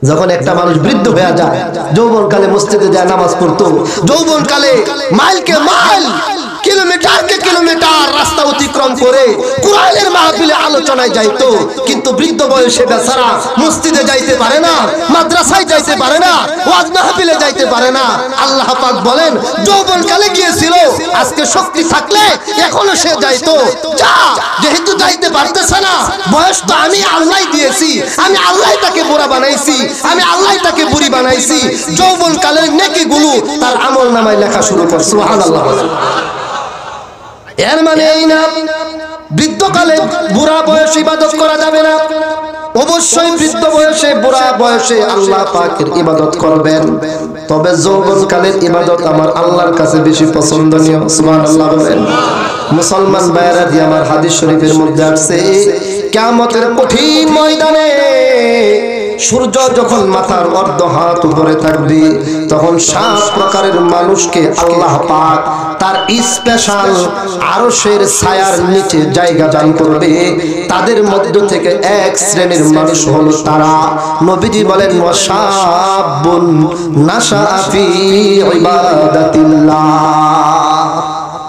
যখন একটা মানুষ বৃদ্ধ হয়ে যায়, যৌবনকালে মসজিদে যায় নামাজ পড়তো, যৌবনকালে মাইলকে মাইল কিলোমিটারকে কিলোমিটার রাস্তা অতিক্রম করে কুরআনের মাহফিলে আলোচনায় যাইতো, কিন্তু বৃদ্ধ বয়সে বেচারা মসজিদে যাইতে পারে না, মাদ্রাসায় যাইতে পারে না, ওয়াজ মাহফিলে যাইতে পারে না। আল্লাহ পাক বলেন যৌবনকালে গিয়েছিল, আজকে শক্তি থাকলে এখনো সে যাইতো। যা, যেহেতু যাইতে পারতেছে না, বয়স তো আমি আল্লাহ দিয়েছি, আমি আল্লাহ তাকে বুড়া বানাইছি, আমি আল্লাহ তাকে বুড়ি বানাইছি। যৌবনকালের নেকিগুলো তার আমলনামায় লেখা শুরু কর। সুবহানাল্লাহ। এর মানে এই না বৃদ্ধকালে বুড়া বয়সে ইবাদত করা যাবে না। অবশ্যই বৃদ্ধ বয়সে বুড়া বয়সে আল্লাহ পাকের ইবাদত করবেন, তবে যৌবনকালের ইবাদত আমার আল্লাহর কাছে বেশি পছন্দনীয়। সুবহানাল্লাহ বলেন। মুসলমান ভাইরা দিয়ে আমার হাদিস শরীফের মধ্যে আছে, কিয়ামতের কঠিন ময়দানে সূর্য যখন মাথার অর্ধ হাত উপরে থাকবে, তখন 7 প্রকারের মানুষকে আল্লাহ পাক তার স্পেশাল আরশের ছায়ার নিচে জায়গা দান করবে। তাদের মধ্য থেকে এক শ্রেণীর মানুষ হলো তারা, নবীজি বলেন ওয়াশাবুন নাশা ফি ইবাদাতিল্লাহ।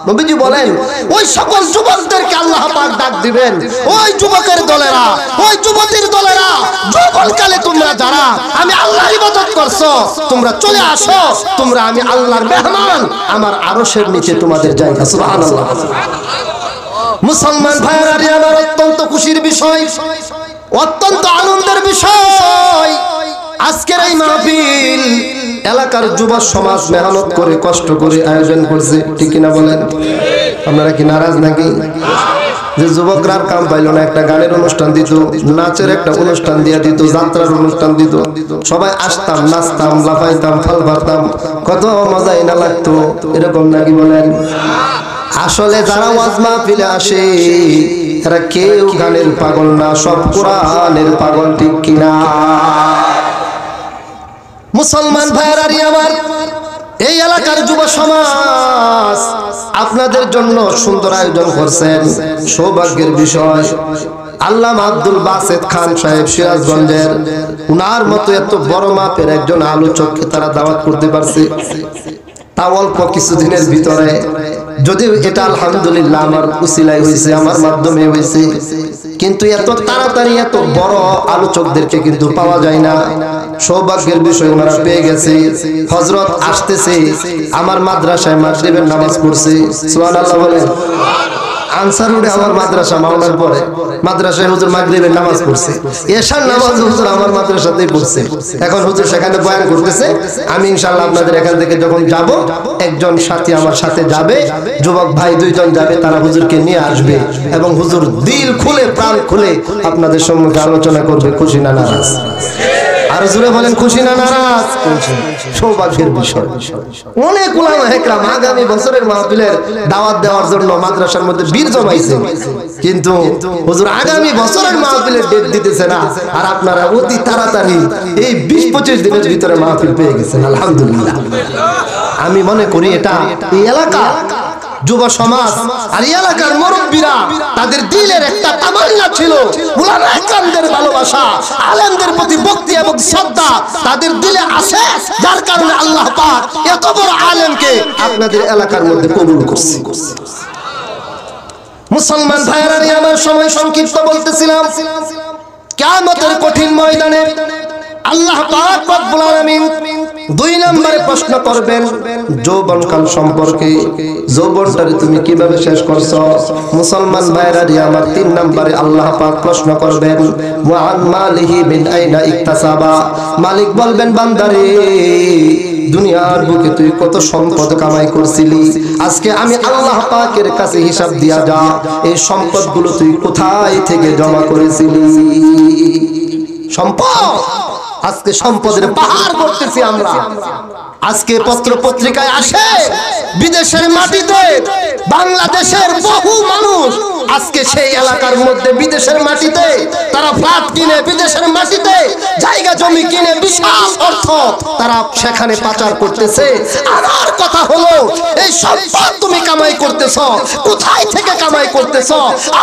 নবীজি বলেন ওই সকল যুবকদেরকে আল্লাহ পাক ডাক দিবেন, ওই যুবকের দলেরা, ওই যুবতীর দলেরা, যৌবনকালে তোমরা যারা আমি আল্লাহর ইবাদত করছো, তোমরা চলে আসো, তোমরা আমি আল্লাহর মেহমান, আমার আরশের নিচে তোমাদের জায়গা। সুবহানাল্লাহ। মুসলমান ভাইরা আমার অত্যন্ত খুশির বিষয়, অত্যন্ত আনন্দের বিষয়, আজকের এই মাহফিল এলাকার যুব সমাজ মেহনত করে কষ্ট করে আয়োজন করছে, ঠিক কিনা বলেন? আপনারা কি নারাজ নাকি যে যুবকরা কাম পাইল না? একটা গানের অনুষ্ঠান দিত, নাচের একটা অনুষ্ঠান দিয়ে দিত, যাত্রার অনুষ্ঠান দিত, সবাই আসতাম, নাচতাম, লাফাইতাম, ফাল পারতাম, কত মজাই না লাগতো, এরকম নাকি বলেন? আসলে যারা ওয়াজ মাহফিলে আসে এরা কেউ গানের পাগল না, সব কোরআনের পাগল, ঠিক কিনা? মুসলমান ভাইরা আমার, এই এলাকার যুব সমাজ আপনাদের জন্য সুন্দর আয়োজন করছেন, সৌভাগ্যের বিষয়। আল্লামা আব্দুল বাসেত খান সাহেব সিরাজগঞ্জের, উনার মতো এত বড় মাপের একজন আলোচককে তারা দাওয়াত করতে পারছে, তা অল্প কিছুদিনের ভিতরে। যদিও এটা আলহামদুলিল্লাহ আমার উসিলায় হয়েছে, আমার মাধ্যমে হয়েছে, কিন্তু এত তাড়াতাড়ি এত বড় আলোচকদেরকে কিন্তু পাওয়া যায় না। সৌভাগ্যের বিষয় ওনারা পেয়ে গেছে। হযরত আসতেছে, আমার মাদ্রাসায় মাগরিবের নামাজ পড়ছে। সুবহানাল্লাহ বলেন। আনসার রোডে আমার মাদ্রাসা, মাওলার পরে মাদ্রাসায় হুজুর মাগরিবের নামাজ পড়ছে, এশার নামাজ হুজুর আমার মাদ্রাসাতেই পড়ছে। এখন হুজুর সেখানে বয়ান করতেছে, আমি ইনশাআল্লাহ আপনাদের এখান থেকে যখন যাব, একজন সাথী আমার সাথে যাবে, যুবক ভাই 2 জন যাবে, তারা হুজুরকে নিয়ে আসবে এবং হুজুর দিল খুলে প্রাণ খুলে আপনাদের সম্মুখে আলোচনা করবে। খুশি না নারাজ? আর জোরে বলেন খুশি না নারাজ? সৌভাগ্যের বিষয়। অনেক উলামা হেকরাম আগামী বছরের মাহফিলের দাওয়াত দেওয়ার জন্য মাদ্রাসার মধ্যে বীর জমাইছে, কিন্তু হুজুর আগামী বছরের মাহফিলের ডেট দিতেছে না, আর আপনারা অতি তাড়াতাড়ি এই 20-25 দিনের ভিতরে মাহফিল পেয়ে গেছেন। আলহামদুলিল্লাহ। আমি মনে করি এটা এই এলাকা যুব সমাজ আর এলাকার মুরব্বীরা তাদের দিলের একটা তামান্না ছিল, উলামা ইকরামদের ভালোবাসা, আলেমদের প্রতি ভক্তি এবং শ্রদ্ধা তাদের দিলে আছে, যার কারণে আল্লাহ পাক এত বড় আলেমকে আপনাদের এলাকার মধ্যে কবুল করছে। মুসলমান ভাইরা আমার, সময় সংক্ষিপ্ত বলতেছিলাম, কিয়ামতের কঠিন ময়দানে আল্লাহ পাক রব্বুল আলামিন 2 নম্বরে প্রশ্ন করবেন যৌবনকাল সম্পর্কে। যৌবনটারে তুমি কিভাবে শেষ করছো? মুসলমান ভাইরা আমার, 3 নম্বরে আল্লাহ পাক প্রশ্ন করবেন ওয়ান মালিহি মিন আইনা ইকতাসাবা। মালিক বলবেন বান্দারে, দুনিয়ার বুকে তুই কত সম্পদ কামাই করছিলি, আজকে আমি আল্লাহ পাকের কাছে হিসাব দিয়া যা, এই সম্পদগুলো তুই কোথায় থেকে জমা করেছিলি? সম্পদ, আজকে সম্পদের পাহাড় করতেছি আমরা। আজকে পত্র পত্রিকায় আসে বিদেশের মাটিতে বাংলাদেশের বহু মানুষ আজকে সেই এলাকার মধ্যে বিদেশের মাটিতে তারা ফ্ল্যাট কিনে, বিদেশের মাটিতে জায়গা জমি কিনে বিশাল অর্থ তারা সেখানে পাচার করতেছে। আমার কথা হলো, এই সম্পদ তুমি কামাই করতেছ, কোথায় থেকে কামাই করতেছ?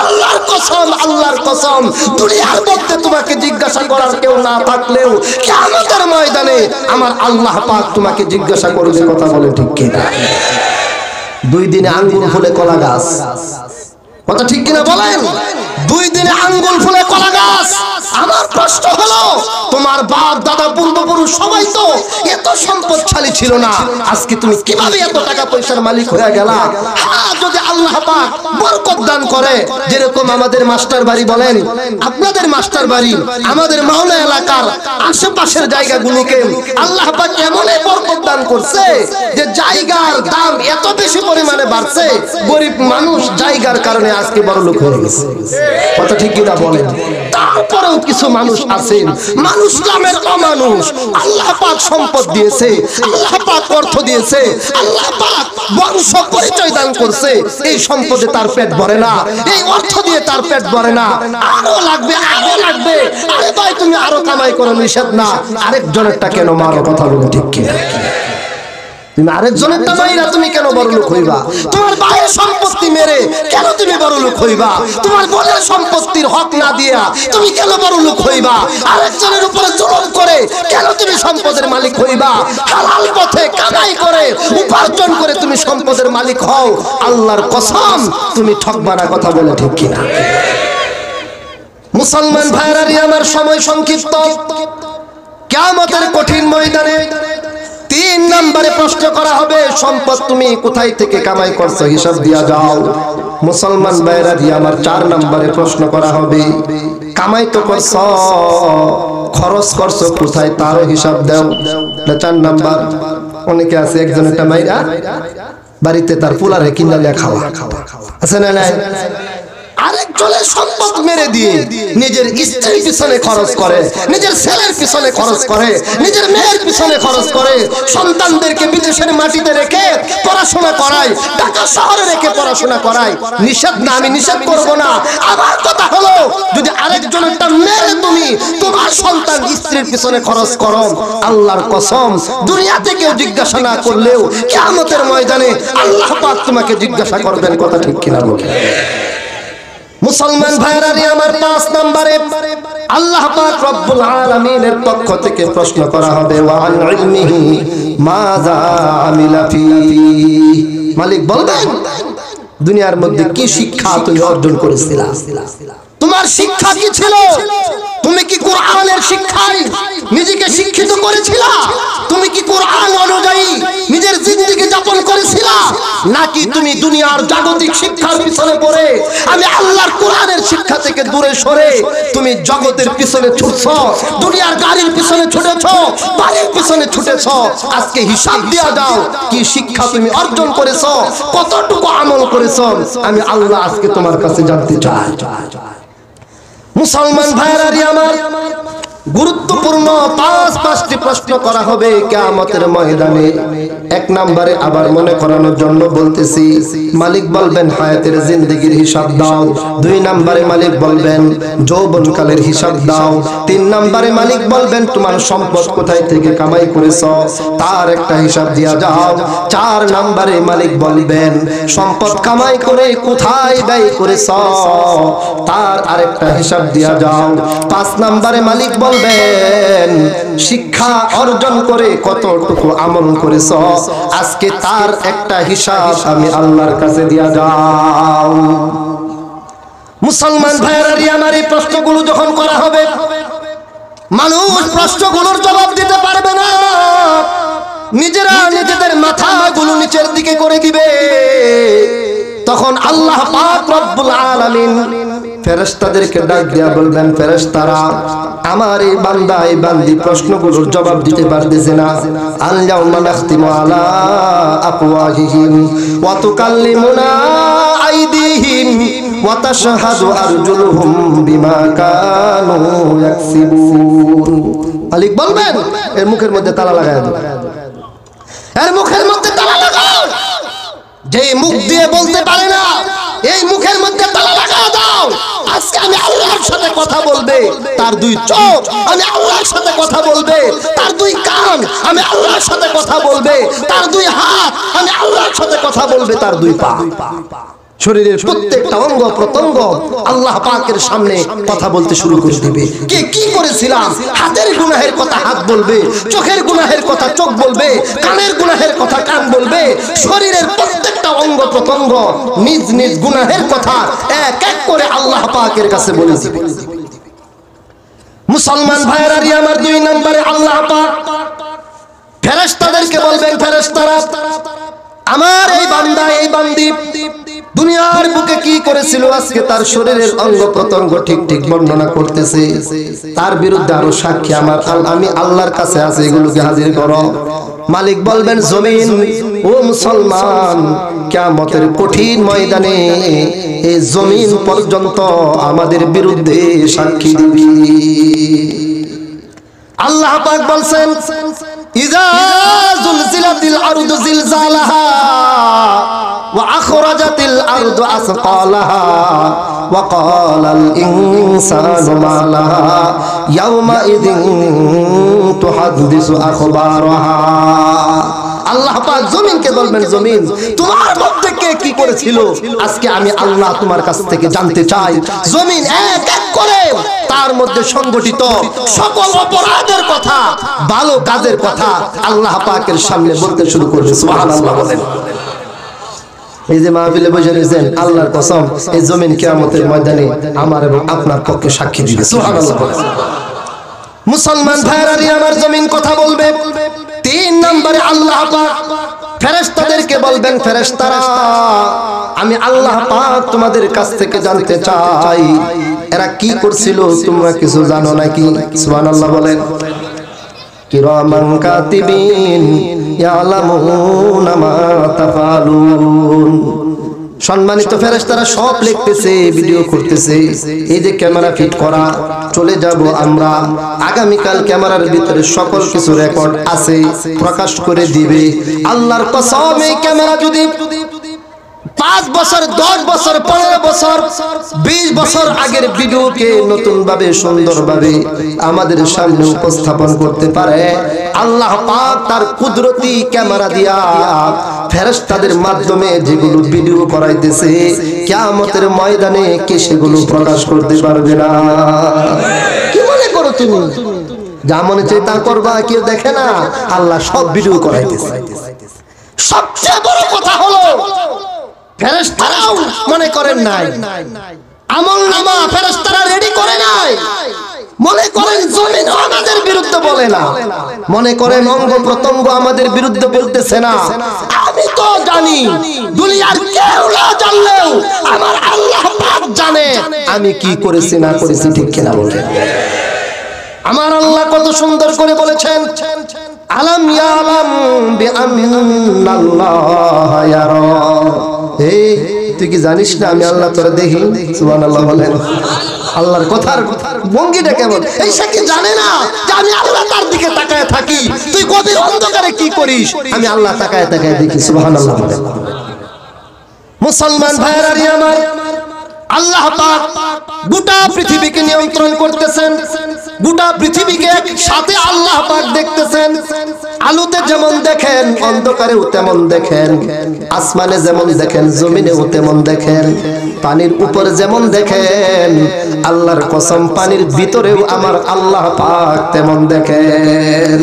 আল্লাহর কসম, আল্লাহর কসম, দুনিয়ার মধ্যে তোমাকে জিজ্ঞাসা করার কেউ না থাকলেও কিয়ামতের ময়দানে আমার আল্লাহ পাক তোমাকে জিজ্ঞাসা করবে। কথা বলে ঠিক কিনা? 2 দিনে আঙ্গুল ফুলে কলা গাছ, কথা ঠিক কিনা বলেন? 2 দিনে আঙ্গুল ফুলে কলা গাছ। আমার প্রশ্ন হলো, তোমার বাপ দাদা পূর্বপুরুষ সবাই তো এত সম্পদশালী ছিল না, আজকে তুমি কিভাবে এত টাকা পয়সার মালিক হয়ে গেলা? হ্যাঁ, যদি আল্লাহ পাক বরকত দান করে, যেরকম আমাদের মাস্টার বাড়ি বলেন, আপনাদের মাস্টার বাড়ি, আমাদের মাওলা এলাকার আশেপাশের জায়গাগুলোকে আল্লাহ পাক এমনই বরকত দান করছে যে জায়গার দাম এত বেশি পরিমাণে বাড়ছে, গরিব মানুষ জায়গার কারণে আজকে বড় লোক হয়ে গেছে। কথা ঠিক কিনা বলেন? তারপরেও কিছু মানুষ আছেন, মানুষ নামের অমানুষ। আল্লাহ পাক সম্পদ দিয়েছে, আল্লাহ পাক অর্থ দিয়েছে, আল্লাহ পাক বংশ পরিচয় দান করছে, এই সম্পদে তার পেট ভরে না, এই অর্থ দিয়ে তার পেট ভরে না, আরো লাগবে, আরো লাগবে। আরে ভাই, তুমি আরো কামাই করো, নিষেধ না, আরেকজনেরটা কেন মারো? কথা বলো ঠিক কিনা? তুমি আরেকজনেরটা মাইরা তুমি কেন বড় লোক হইবা? তোমার ভাইয়ের সম্পত্তি মেরে কেন তুমি বড় লোক হইবা? তোমার বোনের সম্পত্তির হক না দিয়া তুমি কেন বড় লোক হইবা? আরেকজনের উপরে জুলুম করে কেন তুমি সম্পদের মালিক হইবা? হালাল পথে কামাই করে উপার্জন করে তুমি সম্পদের মালিক হও, আল্লাহর কসম তুমি ঠকবা না। কথা বলে ঠিক কিনা? মুসলমান ভাইরা, আমার সময় সংক্ষিপ্ত। কিয়ামতের কঠিন ময়দানে 3 নম্বরে প্রশ্ন করা হবে, সম্পদ তুমি কোথায় থেকে কামাই করছো, হিসাব দিয়া যাও। মুসলমান ভাইরা আমার 4 নম্বরে প্রশ্ন করা হবে, কামাই তো করছো, খরচ করছো কোথায়, তারও হিসাব দাও। 4 নাম্বার। অনেকে আছে, একজন একটা মাইরা বাড়িতে তার পোলারে কিনা খাওয়া আছে না নাই? আরেকজনের সম্পদ মেরে দিয়ে নিজের স্ত্রীর পিছনে খরচ করে, নিজের ছেলের পিছনে খরচ করে, নিজের মেয়ের পিছনে খরচ করে, সন্তানদেরকে বিদেশের মাটিতে রেখে পড়াশোনা করায়, ঢাকা শহরে রেখে পড়াশোনা করায়। নিষেধ না, আমি নিষেধ করব না। আমার কথা হলো, যদি আরেকজনেরটা মেরে তুমি তোমার সন্তান স্ত্রীর পিছনে খরচ করো, আল্লাহর কসম দুনিয়াতে কেউ জিজ্ঞাসা না করলেও কিয়ামতের ময়দানে আল্লাহ পাক তোমাকে জিজ্ঞাসা করবেন। কথা ঠিক কিনা বলেন? মুসলমান ভাইরা আমার 5 নম্বরে আল্লাহ পাক রব্বুল আলামিনের পক্ষ থেকে প্রশ্ন করা হবে, ওয়া আন ইলমিহি মাযা আমিলা ফি। মালিক বলবেন, দুনিয়ার মধ্যে কি শিক্ষা তুমি অর্জন করেছিলা? তোমার শিক্ষা কি ছিল? তুমি কি কোরআনের শিক্ষায় নিজেকে শিক্ষিত করেছিলা? তুমি কি কোরআন অনুযায়ী নিজের জিন্দেগি যাপন করেছিলা? নাকি তুমি দুনিয়ার জাগতিক শিক্ষার পিছনে পড়ে আমি আল্লাহর কোরআনের শিক্ষা থেকে দূরে সরে তুমি জগতের পিছনে ছুটছো, দুনিয়ার গাড়ির পিছনে ছুটেছো, বাড়ির পিছনে ছুটেছো? আজকে হিসাব দেয়া দাও, কি শিক্ষা তুমি অর্জন করেছো, কতটুকু আমল করেছো? আমি আল্লাহ আজকে তোমার কাছে জানতে চাই। মুসলমান ভাইরা আমার, গুরুত্বপূর্ণ 5টি প্রশ্ন করা হবে কিয়ামতের ময়দানে। 1 নম্বরে আবার মনে করানোর জন্য বলতেছি, মালিক বলবেন হায়াতের জিন্দেগির হিসাব দাও। 2 নম্বরে মালিক বলবেন যৌবনকালের হিসাব দাও। 3 নম্বরে মালিক বলবেন তোমার সম্পদ কোথায় থেকে কামাই করেছো, তার একটা হিসাব দিয়া যাও। 4 নম্বরে মালিক বলবেন সম্পদ কামাই করে কোথায় ব্যয় করেছো, তার আরেকটা হিসাব দিয়া যাও। 5 নম্বরে মালিক বলবেন শিক্ষা অর্জন করে কতটুকু আমল করেছো, আজকে তার একটা হিসাব আমি আল্লাহর কাছে দিয়া যাও। মুসলমান ভাইরা আমার, এই প্রশ্নগুলো যখন করা হবে, মানুষ প্রশ্নগুলোর জবাব দিতে পারবে না, নিজেরা নিজেদের মাথাগুলো নিচের দিকে করে দিবে। তখন আল্লাহ পাক রব্বুল আলামিন ফেরেশতাদেরকে ডাক দিয়া বলবেন, ফেরেশতারা আমার এই বান্দা এই বান্দি প্রশ্নগুলোর জবাব দিতে পারতেছে না। আল ইয়াউমা নাখতিমু আলা আফওয়াহিহিম ওয়া তুকাল্লিমুনা আইদিহিম ওয়া তাশহাদু আরজুলুহুম বিমা কানু ইয়াকসিবুন। মালিক বলবেন এর মুখের মধ্যে তালা লাগায় দাও, এর মুখের মধ্যে তালা লাগাও। যে মুখ দিয়ে বলতে পারে না, এই মুখের মধ্যে তালা লাগা দাও। আজকে আমি আল্লাহর সাথে কথা বলবে তার 2 চোখ, আমি আল্লাহর সাথে কথা বলবে তার 2 কান, আমি আল্লাহর সাথে কথা বলবে তার 2 হাত, আমি আল্লাহর সাথে কথা বলবে তার 2 পা। শরীরের প্রত্যেকটা অঙ্গ প্রত্যঙ্গ আল্লাহ পাকের সামনে কথা বলতে শুরু করে দিবে। কে কি করেছিলাম, হাতের গুনাহের কথা হাত বলবে, চোখের গুনাহের কথা চোখ বলবে, কানের গুনাহের কথা কান বলবে, শরীরের প্রত্যেকটা অঙ্গ প্রত্যঙ্গ নিজ নিজ গুনাহের কথা এক এক করে আল্লাহ পাকের কাছে বলে দিবে। মুসলমান ভাইরা আমার 2 নম্বরে আল্লাহ পাক ফেরেশতাদেরকে বলবেন, ফেরেশতারা আমার এই বান্দা এই বান্দি দুনিয়ার বুকে কি করেছিল, আজকে তার শরীরের অঙ্গ প্রত্যঙ্গ ঠিক ঠিক বর্ণনা করতেছে, তার বিরুদ্ধে আরো সাক্ষী আমি আল্লাহর কাছে আছে, এগুলোকে হাজির করো। মালিক বলবেন জমিন ও মুসলমান, কিয়ামতের কঠিন ময়দানে এই জমিন পর্যন্ত আমাদের বিরুদ্ধে সাক্ষী দিবি। আল্লাহ পাক বলছেন ইযা যুলজিলাতিল আরদু জিলজালাহা ওয়া আখরাজাতিল আরদু আসকালাহা ওয়া ক্বালাল ইনসানু মা লাহা ইয়াওমা ইযিন তুহাদ্দিসু আখবারাহা। আল্লাহ পাক জমিনকে বলবেন জমিন তোমার মধ্যে কে কি করেছিল, আজকে আমি আল্লাহ তোমার কাছ থেকে জানতে চাই। জমিন এক এক করে তার মধ্যে সংগঠিত সকল অপরাধের কথা, ভালো কাজের কথা আল্লাহ পাকের সামনে বলতে শুরু করবে। সুবহানাল্লাহ বলেন। এই যে মাহফিলে বসে রয়েছেন, আল্লাহর কসম এই জমিন কিয়ামতের ময়দানে আমার এবং আপনার পক্ষে সাক্ষী দিবে। সুবহানাল্লাহ বলেন। মুসলমান ভাইরা আমার জমিন কথা বলবে। 3 নম্বরে আল্লাহ পাক ফেরেশতাদেরকে বলবেন, ফেরেশতারা আমি আল্লাহ পাক তোমাদের কাছ থেকে জানতে চাই এরা কি করছিল, তোমরা কিছু জানো নাকি? সুবহানাল্লাহ বলেন। কিরামান কাতিবিন ইয়ালামুনা মা তাফালুন। সম্মানিত ফেরেশতারা সব লিখতেছে, ভিডিও করতেছে। এই যে ক্যামেরা ফিট করা, চলে যাব আমরা আগামীকাল ক্যামেরার ভিতরে সকল কিছু রেকর্ড আছে, প্রকাশ করে দিবে। আল্লাহর কসম এই ক্যামেরা যদি 5 বছর 10 বছর 15 বছর 20 বছর আগের ভিডিওকে নতুন ভাবে সুন্দর ভাবে আমাদের সামনে উপস্থাপন করতে পারে, আল্লাহ পাক তার কুদরতি ক্যামেরা দিয়া ফেরেশতাদের মাধ্যমে যেগুলো ভিডিও করাইতেছে কিয়ামতের ময়দানে কে সেগুলো প্রকাশ করতে পারবে না। কি মনে করো তুমি যা মনে চাই তা করবা, কেউ দেখে না? আল্লাহ সব ভিডিও করাইতেছে। সবচেয়ে বড় কথা হলো ফেরেশতারাও মনে করেন নাই, আমলনামা ফেরেশতারা রেডি করে নাই। মনে করেন জমিন আমাদের বিরুদ্ধে বলে না, মনে করেন অঙ্গ প্রত্যঙ্গ আমাদের বিরুদ্ধে বলতেছে না। আমি তো জানি, দুনিয়ার কেউ না জানলেও আমার আল্লাহ পাক জানে আমি কি করেছি না করেছি, ঠিক কিনা বলেন? আমার আল্লাহ কত সুন্দর করে বলেছেন, আলাম ইয়ালাম বিআন্নাল্লাহ ইয়ারা। এই তুই কি জানিস না আমি আল্লাহ তোরা দেখি? সুবহানাল্লাহ বলেন। আল্লাহর কথার ভঙ্গিটা কেমন? এই সে কি জানে না যে আমি আল্লাহ তার দিকে তাকায় থাকি? তুই গভীর অন্ধকারে কি করিস? আমি আল্লাহ তাকায় তাকায় দেখি। সুবহানাল্লাহ বলেন। মুসলমান ভাইরা আমার, আল্লাহ পাক গোটা পৃথিবীকে নিয়ন্ত্রণ করতেছেন, গোটা পৃথিবীকে একসাথে আল্লাহ পাক দেখতেছেন। আলোতে যেমন দেখেন, অন্ধকারেও তেমন দেখেন, আসমানে যেমন দেখেন, জমিনেও তেমন দেখেন, পানির উপরে যেমন দেখেন, আল্লাহর কসম পানির ভিতরেও আমার আল্লাহ পাক তেমন দেখেন।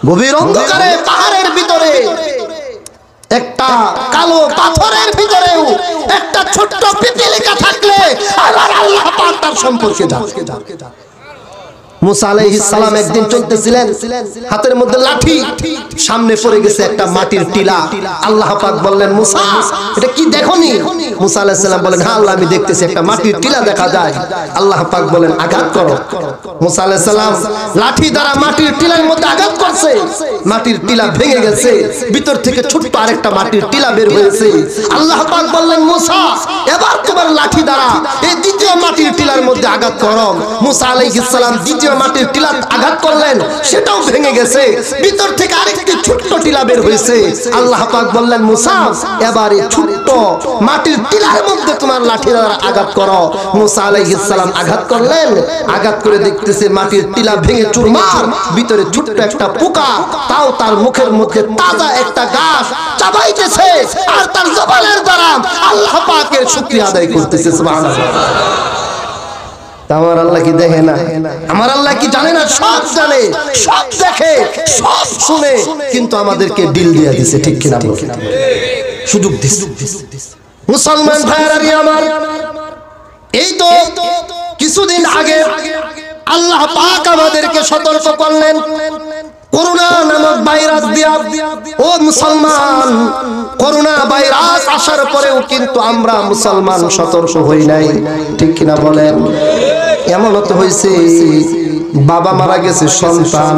গভীর অন্ধকারে পাহাড়ের ভিতরে, একটা কালো পাথরের ভিতরেও একটা ছোট্ট পিপিলিকা থাকলে আমার আল্লাহ পাক তার সম্পর্কে জানে। মুসা আলাইহিস সালাম একদিন চলতেছিলেন, হাতের মধ্যে লাঠি, সামনে পড়ে গেছে একটা মাটির টিলা। আল্লাহ পাক বললেন, মুসা এটা কি দেখোনি? মুসা আলাইহিস সালাম বলেন, হ্যাঁ আল্লাহ আমি দেখতেছি, একটা মাটির টিলা দেখা যায়। আল্লাহ পাক বলেন, আঘাত করো। মুসা আলাইহিস সালাম লাঠি দ্বারা মাটির টিলার মধ্যে আঘাত করছে, মাটির টিলা ভেঙে গেছে, ভিতর থেকে ছোট্ট আরেকটা মাটির টিলা বের হয়েছে। আল্লাহ পাক বললেন, মুসা এবার তোমার লাঠি দ্বারা এই দ্বিতীয় মাটির টিলার মধ্যে আঘাত করো। মুসা আলাইহিস সালাম দ্বিতীয় দ্বিতীয় মাটির টিলা আঘাত করলেন, সেটাও ভেঙে গেছে। ভিতর থেকে আরেকটি ছোট্ট টিলা বের হয়েছে। আল্লাহ পাক বললেন, মুসা এবার এই ছোট্ট মাটির টিলার মধ্যে তোমার লাঠি দ্বারা আঘাত করো। মুসা আলাইহিস সালাম আঘাত করলেন, আঘাত করে দেখতেছে মাটির টিলা ভেঙে চুরমার, ভিতরে ছোট্ট একটা পোকা, তাও তার মুখের মধ্যে তাজা একটা ঘাস চাবাইতেছে, আর তার জবানের দ্বারা আল্লাহ পাকের শুকরিয়া আদায় করতেছে। সুবহানাল্লাহ। আমার আল্লাহ কি দেখে না? আমার আল্লাহ কি জানে না? সব জানে, সব দেখে, সব শুনে, কিন্তু আমাদেরকে ডিল দিয়ে দিছে, ঠিক কিনা? সুযোগ দিছে। মুসলমান ভাইরা আমার, এই তো কিছুদিন আগে আল্লাহ পাক আমাদেরকে সতর্ক করলেন করোনা নামক ভাইরাস দিয়া। ও মুসলমান, করোনা ভাইরাস আসার পরেও কিন্তু আমরা মুসলমান সতর্ক হই নাই, ঠিক কিনা বলেন? এমন তো হয়েছে, বাবা মারা গেছে, সন্তান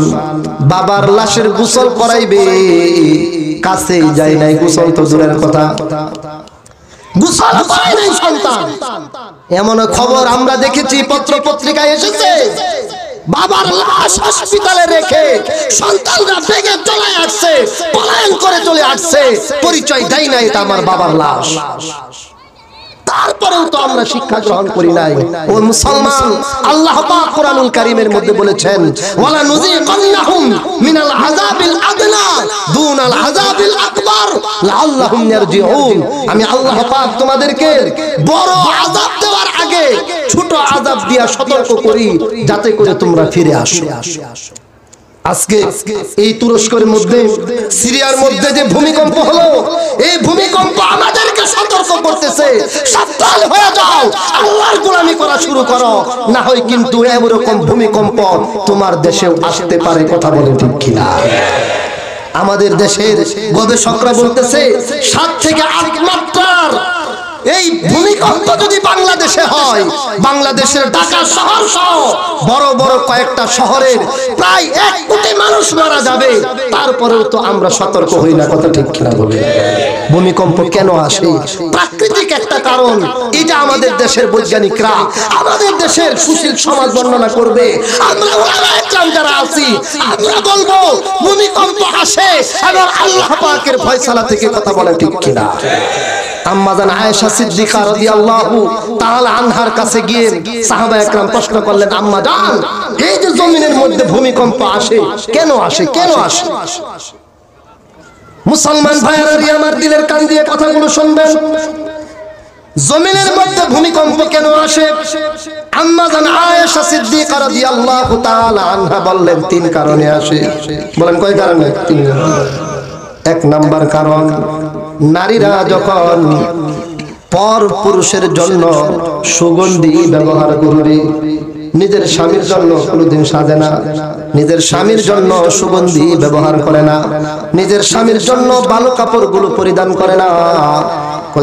বাবার লাশের গোসল করাইবে, কাছেই যায় নাই, গোসল তো দূরের কথা, গোসল করাই নাই সন্তান। এমন খবর আমরা দেখেছি, পত্র পত্রিকায় এসেছে। বাবার লাশ হাসপাতালে রেখে সন্তানরা বেগে চলে আসছে, পলায়ন করে চলে আসছে, পরিচয় দেয় না এটা আমার বাবার লাশ। তারপরেও তো আমরা শিক্ষা গ্রহণ করি নাই। ও মুসলমান, আল্লাহ পাক কোরআনুল কারীমের মধ্যে বলেছেন, ওয়ালা নুযিকান্নাহুম মিনাল আযাবিল আদনা দুনাল আযাবিল আকবার লাআল্লাহুম ইয়ারজিউন। আমি আল্লাহ পাক তোমাদেরকে বড় আযাব দেওয়ার আগে ছোট আযাব দিয়া সতর্ক করি, যাতে করে তোমরা ফিরে আসো। আজকে এই তুরস্কের মধ্যে, সিরিয়ার মধ্যে যে ভূমিকম্প হলো, এই ভূমিকম্প আমাদেরকে সতর্ক করতেছে, সাবধান হয়ে যাও, আল্লাহর গোলামি করা শুরু করো, না হয় কিন্তু এরকম ভূমিকম্প তোমার দেশেও আসতে পারে। কথা বলে ঠিক কিনা? আমাদের দেশের গবেষকরা বলতেছে 7 থেকে 8 মাত্রার এই ভূমিকম্প যদি বাংলাদেশে হয়, বাংলাদেশের ঢাকা শহর সহ বড় বড় কয়েকটা শহরের প্রায় 1 কোটি মানুষ মারা যাবে। তারপরেও তো আমরা সতর্ক হই না। কথা ঠিক কিনা বলে? ভূমিকম্প কেন আসে? প্রাকৃতিক একটা কারণ। এটা আমাদের দেশের বৈজ্ঞানিকরা, আমাদের দেশের সুশীল সমাজ বর্ণনা করবে। আমরা ওলামায়ে ইকরাম যারা আছি, আমরা বলবো ভূমিকম্প আসে এবং আল্লাহ পাকের ফয়সালা থেকে। কথা বলে ঠিক কিনা? আম্মা জান আয়েশা সিদ্দিকা রাদিয়াল্লাহু তাআলা আনহার কাছে গিয়ে সাহাবায়ে কেরাম প্রশ্ন করলেন, আম্মা জান, এই যে জমিনের মধ্যে ভূমিকম্প আসে, কেন আসে? কেন আসে? মুসলমান ভাইরা আমার দিলের কান দিয়ে কথাগুলো শুনবেন। জমিনের মধ্যে ভূমিকম্প কেন আসে? আম্মা জান আয়েশা সিদ্দিকা রাদিয়াল্লাহু তাআলা আনহা বললেন 3 কারণে আসে। বলেন কয় কারণে? 3 কারণে। 1 নাম্বার কারণ, নারীরা যখন পর পুরুষের জন্য সুগন্ধি ব্যবহার করবে, নিজের স্বামীর জন্য কোনোদিন সাজে না, নিজের স্বামীর জন্য সুগন্ধি ব্যবহার করে না, নিজের স্বামীর জন্য ভালো কাপড়গুলো পরিধান করে না,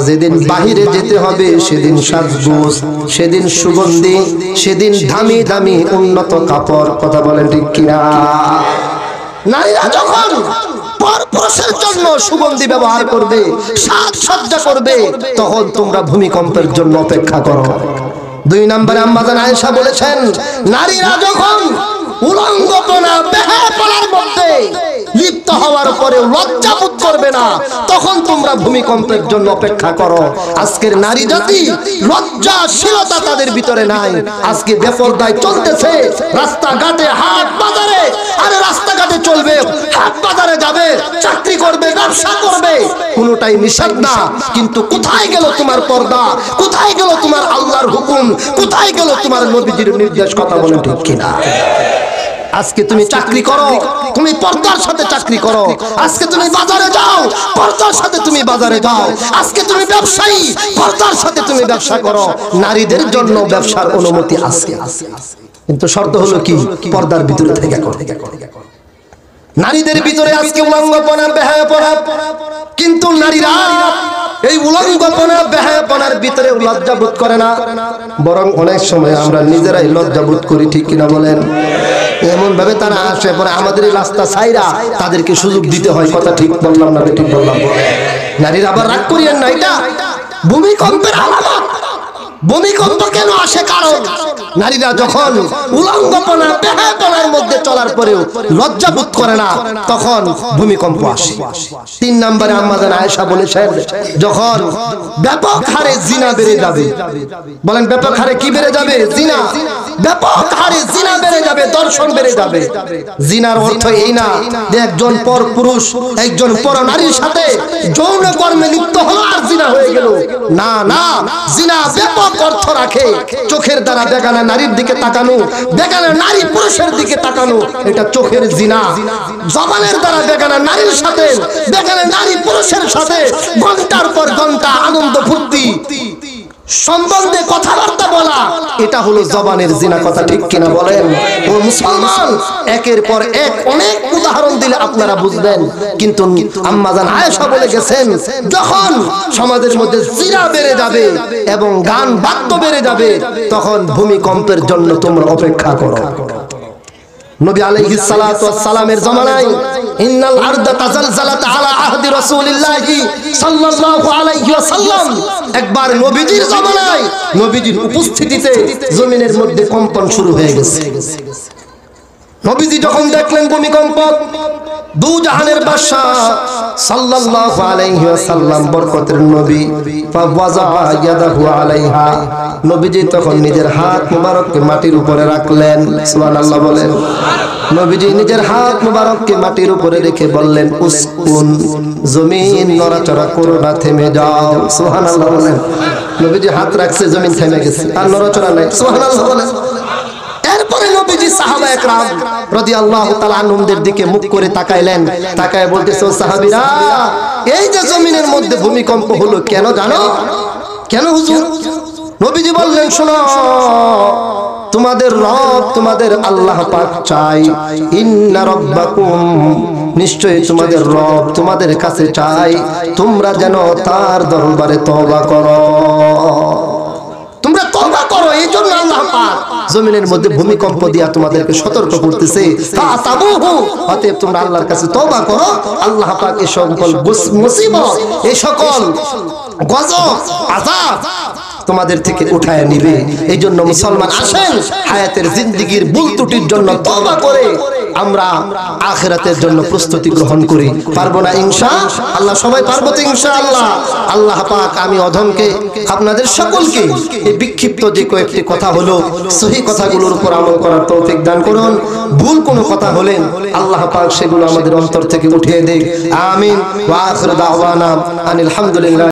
যেদিন বাহিরে যেতে হবে সেদিন সাজগোজ, সেদিন সুগন্ধি, সেদিন দামি দামি উন্নত কাপড়। কথা বলেন ঠিক কিনা? নারীরা যখন পরপুরুষের জন্য সুগন্ধি ব্যবহার করবে, সাজসজ্জা করবে, তখন তোমরা ভূমিকম্পের জন্য অপেক্ষা করো। 2 নম্বরে আম্মা জান আয়েশা বলেছেন, নারীরা যখন উলঙ্গপনা বেহায়াপনার মধ্যে লিপ্ত হওয়ার পরে লজ্জা বোধ করবে না, তখন তোমরা ভূমিকম্পের জন্য অপেক্ষা করো। আজকের নারী জাতি লজ্জাশীলতা তাদের ভিতরে নাই। আজকে বেপরদায় চলতেছে, রাস্তাঘাটে, হাট বাজারে, আরে রাস্তাঘাটে চলবে, হাট বাজারে যাবে, চাকরি করবে, ব্যবসা করবে, কোনোটাই নিষেধ না। কিন্তু কোথায় গেল তোমার পর্দা? কোথায় গেল তোমার আল্লাহর হুকুম? কোথায় গেল তোমার নবীজির নির্দেশ? কথা বলেন ঠিক কিনা? আজকে তুমি চাকরি করো, তুমি পর্দার সাথে চাকরি করো। আজকে তুমি বাজারে যাও, পর্দার সাথে তুমি বাজারে যাও। আজকে তুমি ব্যবসায়ী, পর্দার সাথে তুমি ব্যবসা করো। নারীদের জন্য ব্যবসার অনুমতি আছে, কিন্তু শর্ত হলো কি? পর্দার ভিতরে থেকে করো। নারীদের ভিতরে আজকে উলঙ্গপনা, বেহায়াপনা, কিন্তু নারীরা এই উলঙ্গপনা, বেহায়াপনার ভিতরে লজ্জা বোধ করে না, বরং অনেক সময় আমরা নিজেরাই লজ্জা বোধ করি। ঠিক কিনা বলেন? এমন ভাবে তারা আসে, পরে আমাদের রাস্তা ছাইরা তাদেরকে সুযোগ দিতে হয়। কথা ঠিক বললাম না? ঠিক বললাম? নারীরা আবার রাগ করিয়েন না, এটা ভূমিকম্পের আলামত। ভূমিকম্প কেন আসে? কারণ নারীরা যখন উলঙ্গপনা বেহায়াপনার মধ্যে চলার পরেও লজ্জা বোধ করে না, তখন ভূমিকম্প আসে। 3 নম্বরে আম্মা জান আয়েশা বলেছেন, যখন ব্যাপক হারে জিনা বেড়ে যাবে, বলেন ব্যাপক হারে কি বেড়ে যাবে? জিনা। ব্যাপক হারে জিনা বেড়ে যাবে, দর্শন বেড়ে যাবে। জিনার অর্থ এই না যে একজন পর পুরুষ একজন পর নারীর সাথে যৌন কর্মে লিপ্ত হলো আর জিনা হয়ে গেল, না না। জিনা ব্যাপক অর্থ রাখে। চোখের দ্বারা বেগানা নারীর দিকে তাকানো, বেগানা নারী পুরুষের দিকে তাকানো, এটা চোখের জিনা। জবানের দ্বারা বেগানা নারীর সাথে বেগানা নারী পুরুষের সাথে ঘন্টার পর ঘন্টা আনন্দ ফুর্তি সম্বন্ধে কথাবার্তা বলা, এটা হলো জবানের জিনা। কথা ঠিক কিনা বলেন? ও মুসলমান, একের পর এক অনেক উদাহরণ দিলে আপনারা বুঝবেন। কিন্তু আম্মা জান আয়েশা বলে গেছেন, যখন সমাজের মধ্যে জিনা বেড়ে যাবে এবং গান বাদ্য বেড়ে যাবে, তখন ভূমিকম্পের জন্য তোমরা অপেক্ষা করো। নবী আলাইহিস সালাতু ওয়াস সালামের জামানায় ইন্নাল আরদা তাজালজালাত আলা আহদি রাসূলিল্লাহি সাল্লাল্লাহু আলাইহি ওয়াসাল্লাম, একবার নবীজির জামানায় নবীজির উপস্থিতিতে জমিনের মধ্যে কম্পন শুরু হয়ে গেছে। নবীজি যখন দেখলেন ভূমিকম্প, দু জাহানের বাদশা সাল্লাল্লাহু আলাইহি ওয়াসাল্লাম বরকতের নবী ফাওয়াজা ইয়াদাহু আলাইহা, নবীজি তখন নিজের হাত মুবারককে মাটির উপরে রাখলেন। সুবহানাল্লাহ বলেন। নবীজি নিজের হাত মুবারককে মাটির উপরে রেখে বললেন, উসকুন, জমিন নড়াচড়া করো না, থেমে যাও। সুবহানাল্লাহ বলেন। নবীজি হাত রাখছে, জমিন থেমে গেছে, আর নড়াচড়া নাই। সুবহানাল্লাহ বলেন। এরপরে নবীজি সাহাবা একরাম রাদিয়াল্লাহু তাআলা আনহুদের দিকে মুখ করে তাকাইলেন, তাকায় বলতেছে, ও সাহাবীরা, এই যে জমিনের মধ্যে ভূমিকম্প হলো কেন জানো? কেন হুজুর? নবীজি বললেন, শোনো, তোমাদের রব, তোমাদের আল্লাহ পাক চাই, ইন্না রাব্বাকুম, নিশ্চয়ই তোমাদের রব তোমাদের কাছে চাই তোমরা যেন তার দরবারে তওবা করো। তোমরা তওবা করো, এই জন্য আল্লাহ পাক জমিনের মধ্যে ভূমিকম্প দিয়া তোমাদেরকে সতর্ক করতেছে। ফাতাবুহু, অতএব তোমরা আল্লাহর কাছে তওবা করো। আল্লাহ পাক এই সকল মুসিবত, এই সকল গজব, আযাব তোমাদের থেকে উঠায় নিবে। এই জন্য মুসলমান আসেন, হায়াতের জিন্দেগির ভুল ত্রুটির জন্য তওবা করে আমরা আখিরাতের জন্য প্রস্তুতি গ্রহণ করি। পারবো না ইনশাআল্লাহ? সবাই পারবো তো ইনশাআল্লাহ? আল্লাহ পাক আমি অধমকে আপনাদের সকলকে এই বিক্ষিপ্ত যে কয়েকটি কথা হলো, সহি কথাগুলোর উপর আমল করার তৌফিক দান করুন। ভুল কোনো কথা হলেন আল্লাহ পাক সেগুলো আমাদের অন্তর থেকে উঠিয়ে দেখ। আমিন। ওয়া আখিরু দাওয়ানা আনিল হামদুলিল্লাহ।